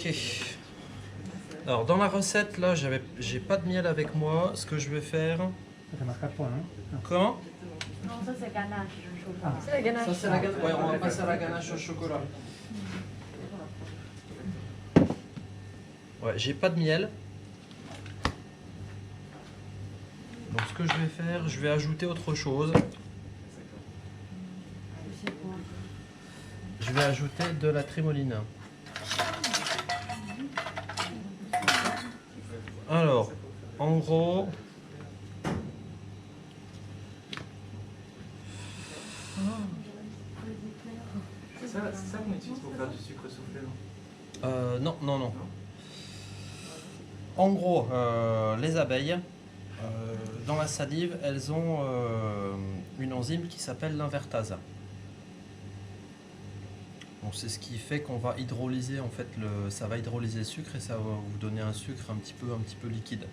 Ok. Alors dans la recette là, j'ai pas de miel avec moi. Ce que je vais faire. Ça marque à point, hein? Comment? Non, ça c'est ganache au chocolat. C'est la ganache. Ça c'est la ganache. Ouais, on va passer à la ganache au chocolat. Ouais, j'ai pas de miel. Donc ce que je vais faire, je vais ajouter autre chose. Je vais ajouter de la trémoline. Alors, en gros, C'est ça qu'on utilise pour faire du sucre soufflé, non? non. En gros, les abeilles, dans la salive, elles ont une enzyme qui s'appelle l'invertase. Donc c'est ce qui fait qu'on va hydrolyser en fait ça va hydrolyser le sucre et ça va vous donner un sucre un petit peu liquide.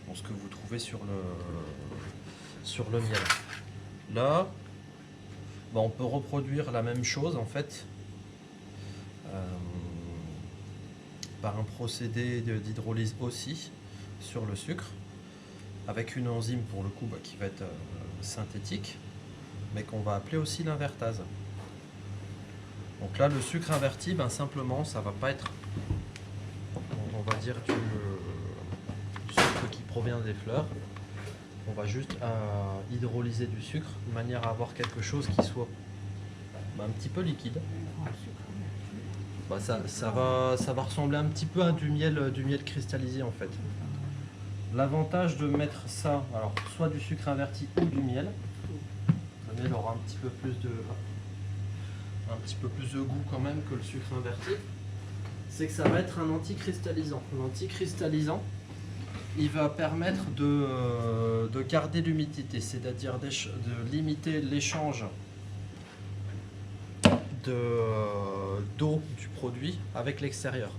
Donc ce que vous trouvez sur le miel. Là, on peut reproduire la même chose en fait par un procédé d'hydrolyse aussi sur le sucre avec une enzyme pour le coup qui va être synthétique mais qu'on va appeler aussi l'invertase. Donc là, le sucre inverti, simplement, ça va pas être, on va dire, du sucre qui provient des fleurs. On va juste hydrolyser du sucre de manière à avoir quelque chose qui soit un petit peu liquide. Ça va ressembler un petit peu à du miel cristallisé en fait. L'avantage de mettre ça, alors soit du sucre inverti ou du miel, le miel aura un petit peu plus de goût quand même que le sucre inverti, c'est que ça va être un anticristallisant. L'anticristallisant, il va permettre de garder l'humidité, c'est-à-dire de limiter l'échange d'eau du produit avec l'extérieur.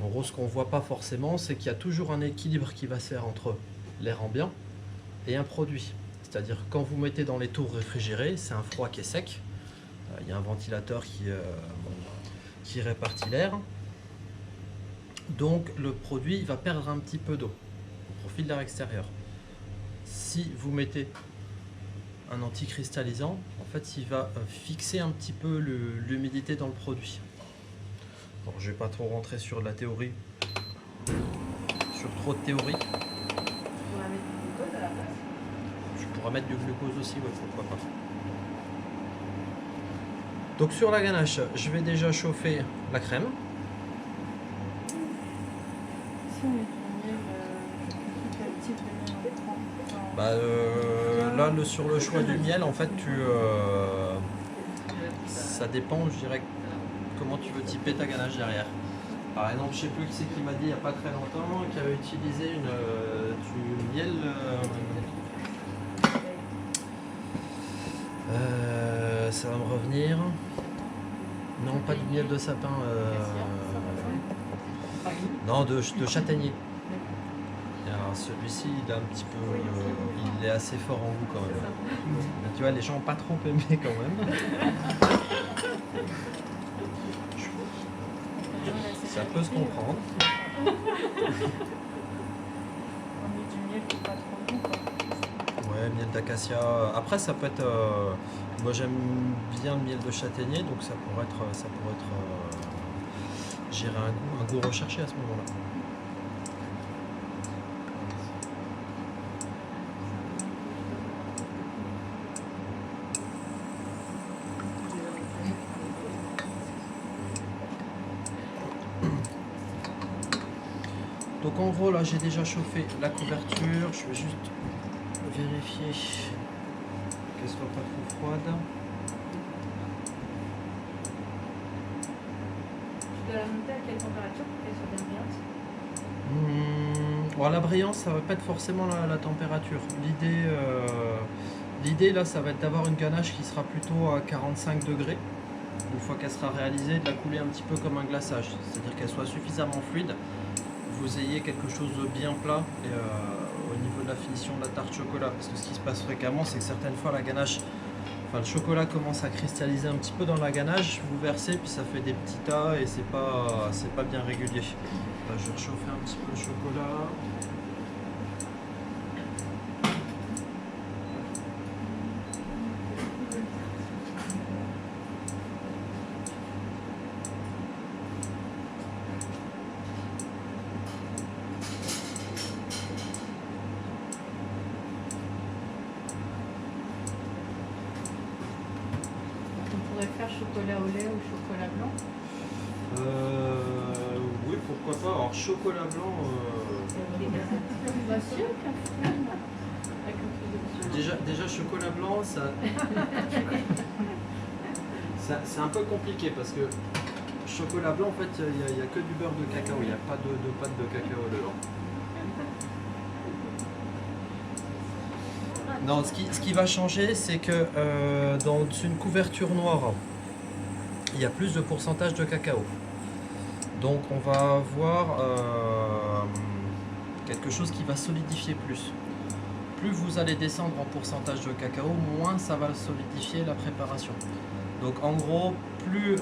En gros, ce qu'on ne voit pas forcément, c'est qu'il y a toujours un équilibre qui va se faire entre l'air ambiant et un produit. C'est-à-dire quand vous mettez dans les tours réfrigérées, c'est un froid qui est sec. Il y a un ventilateur qui répartit l'air. Donc le produit va perdre un petit peu d'eau au profit de l'air extérieur. Si vous mettez un anticristallisant, en fait il va fixer un petit peu l'humidité dans le produit. Bon, je ne vais pas trop rentrer sur de la théorie, sur trop de théorie. Je pourrais mettre du glucose aussi, ouais, pourquoi pas. Donc sur la ganache, je vais déjà chauffer la crème. Là, sur le choix du miel, en fait, ça dépend, je dirais, comment tu veux typer ta ganache derrière. Par exemple, je sais plus qui c'est qui m'a dit il n'y a pas très longtemps qu'il avait utilisé du miel. Ça va me revenir. Non, pas du miel de sapin. Non, de châtaignier. Celui-ci, il est un petit peu, il est assez fort en goût quand même. Mais tu vois, les gens n'ont pas trop aimé quand même. Ça peut se comprendre. Ouais, miel d'acacia. Après, ça peut être. Moi, j'aime bien le miel de châtaignier, donc ça pourrait être, j'irais un goût recherché à ce moment-là. Donc en gros là j'ai déjà chauffé la couverture, je vais juste vérifier qu'elle soit pas trop froide. Tu dois la monter à quelle température pour qu'elle soit bien brillante? Bon, la brillance ça va pas être forcément la température. L'idée là ça va être d'avoir une ganache qui sera plutôt à 45 degrés. Une fois qu'elle sera réalisée, de la couler un petit peu comme un glaçage, c'est-à-dire qu'elle soit suffisamment fluide. Vous ayez quelque chose de bien plat et, au niveau de la finition de la tarte chocolat, parce que ce qui se passe fréquemment c'est que certaines fois la ganache Enfin, le chocolat commence à cristalliser un petit peu dans la ganache, vous versez, puis ça fait des petits tas et c'est pas bien régulier. Là, je vais réchauffer un petit peu le chocolat. On pourrait faire chocolat au lait ou chocolat blanc. Oui, pourquoi pas. Alors, chocolat blanc. Bah si, aucun problème. Avec un peu de sucre. Déjà chocolat blanc, c'est un peu compliqué parce que chocolat blanc, en fait, il n'y a que du beurre de cacao, il n'y a pas de pâte de cacao dedans. Non, ce qui va changer, c'est que dans une couverture noire, il y a plus de pourcentage de cacao. Donc on va avoir quelque chose qui va solidifier plus. Plus vous allez descendre en pourcentage de cacao, moins ça va solidifier la préparation. Donc en gros, plus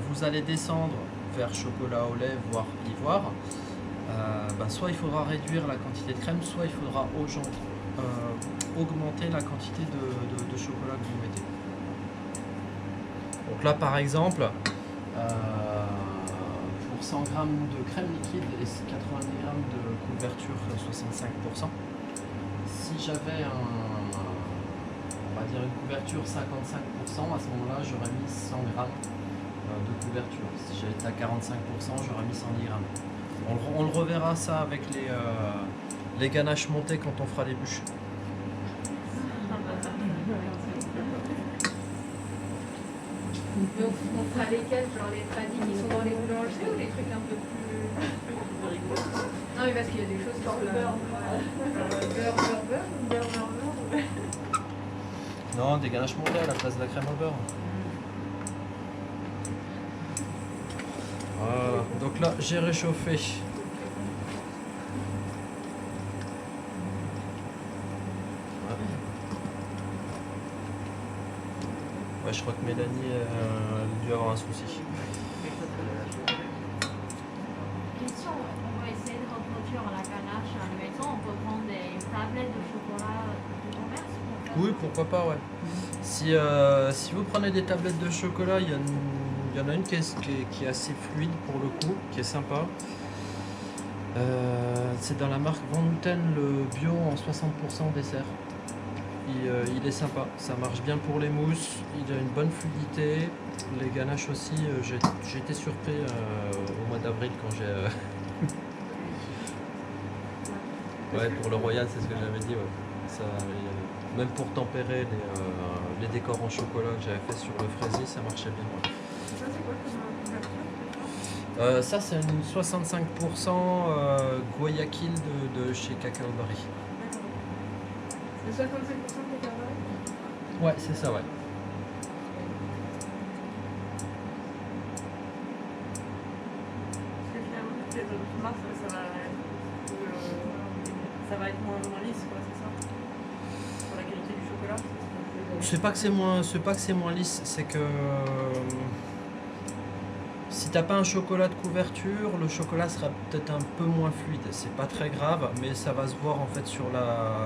vous allez descendre vers chocolat au lait, voire ivoire, soit il faudra réduire la quantité de crème, soit il faudra augmenter la quantité de chocolat que vous mettez. Donc là par exemple, pour 100 g de crème liquide et 90 g de couverture 65%, si j'avais on va dire une couverture 55%, à ce moment-là j'aurais mis 100 g de couverture. Si j'étais à 45%, j'aurais mis 110 g. On le reverra ça avec les ganaches montées quand on fera les bûches. Mais on fera lesquels, genre les tradis qui sont dans les boulangeries ou les trucs un peu plus rigolos? Non mais parce qu'il y a des choses comme beurre, beurre. Non, des ganaches montées à la place de la crème au beurre. Voilà, donc là j'ai réchauffé. Ouais, je crois que Mélanie a dû avoir un souci. Question, on va essayer de reproduire la ganache à la maison. On peut prendre des tablettes de chocolat de commerce pour faire Oui, pourquoi pas, ouais. Si vous prenez des tablettes de chocolat, il y en a une qui est assez fluide pour le coup, qui est sympa. C'est dans la marque Van Houten, le bio en 60% dessert. Il est sympa, ça marche bien pour les mousses, il a une bonne fluidité. Les ganaches aussi, j'ai été surpris au mois d'avril quand j'ai... Ouais, pour le Royal, c'est ce que j'avais dit. Ouais. Ça, même pour tempérer les décors en chocolat que j'avais fait sur le fraisier, ça marchait bien. Ouais. Ça c'est quoi comme couverture? Ça, c'est une 65% Guayaquil de chez Cacao Barry. C'est 65% de cacao? Ouais, c'est ça, ouais. Parce que finalement, toutes les autres marques, ça va être moins lisse, quoi, c'est ça? Pour la qualité du chocolat? C'est pas que c'est moins lisse, c'est que si t'as pas un chocolat de couverture, le chocolat sera peut-être un peu moins fluide. C'est pas très grave, mais ça va se voir en fait sur la